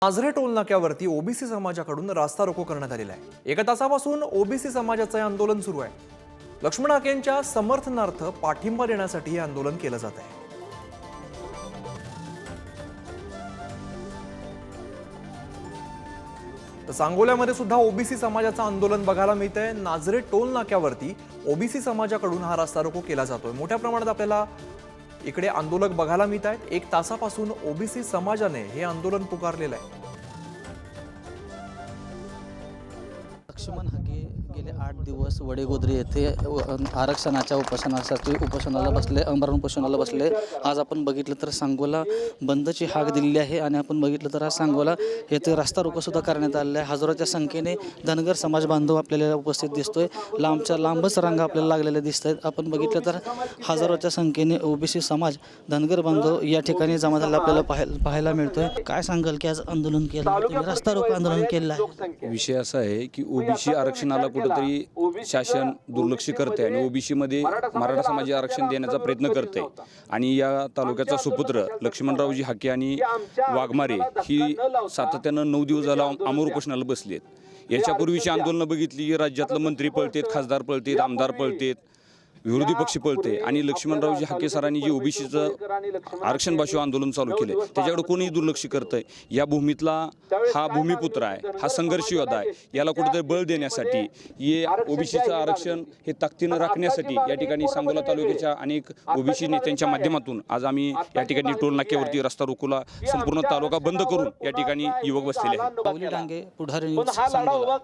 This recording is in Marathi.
नाझरे टोल नाक्यावरती ओबीसी समाजाकडून रास्ता रोको करण्यात आलेला आहे। एका तासापासून ओबीसी समाजाचं हे आंदोलन सुरू आहे। लक्ष्मण हाकेंच्या समर्थनार्थ पाठिंबा देण्यासाठी हे आंदोलन केलं जात आहे। तर सांगोल्यामध्ये सुद्धा ओबीसी समाजाचं आंदोलन बघायला मिळतंय। नाझरे टोल नाक्यावरती ओबीसी समाजाकडून हा रास्ता रोको केला जातोय। मोठ्या प्रमाणात आपल्याला इकडे आंदोलक बघायला मिळत आहेत। एक तासापासून ओबीसी समाजाने हे आंदोलन पुकारलेलं आहे। लक्ष्मण हाके गेले 8 दिवस वडेगोद्री येथे आरक्षणाच्या उपोषणाला बसले, आमरण उपोषणाला बसले। आज आपण बघितलं तर सांगोला बंदची हाक दिलेली आहे आणि आपण बघितलं तर आज सांगोला येथे रस्ता रोको सुद्धा करण्यात आलेला आहे। हजारोच्या संख्येने धनगर समाज बांधव आपल्याला उपस्थित दिसतोय। लांबच रांगा आपल्याला लागलेल्या दिसत आहेत। आपण बघितलं तर हजारोच्या संख्येने ओबीसी समाज धनगर बांधव या ठिकाणी जमा झालेला आपल्याला पाहायला मिळतोय। काय सांगाल की आज आंदोलन केलं, तुम्ही रस्ता रोको आंदोलन केलं आहे? विषय असा आहे की ओबीसी आरक्षणाला कुठेतरी शासन दुर्लक्ष करते आणि ओबीसी मध्ये मराठा समाजाचे आरक्षण देण्याचा प्रयत्न करते आणि या तालुक्याचा सुपुत्र लक्ष्मणरावजी हाके आणि वाघमारे ही सातत्यानं 9 दिवस झाला आमरण उपोषणाला बसलेत। याच्यापूर्वीची आंदोलनं बघितली की राज्यातलं मंत्री पळतेत, खासदार पळतेत, आमदार पळतेत, विरोधी पक्ष पळते आणि लक्ष्मणरावजी हाके सरांनी जे ओबीसीचं आरक्षण भाषू आंदोलन चालू केले त्याच्याकडे कोणीही दुर्लक्ष करतंय। या भूमीतला हा भूमिपुत्र आहे, हा संघर्ष योद्धा आहे, याला कुठेतरी बळ देण्यासाठी हे ओबीसीचं आरक्षण हे ताकदीनं राखण्यासाठी या ठिकाणी सांगोला तालुक्याच्या अनेक ओबीसी नेत्यांच्या माध्यमातून आज आम्ही या ठिकाणी टोल नाक्यावरती रस्ता रोकोला संपूर्ण तालुका बंद करून या ठिकाणी युवक बसलेले आहेत। पावली डांगे, पुढारी न्यूज, सांगोला।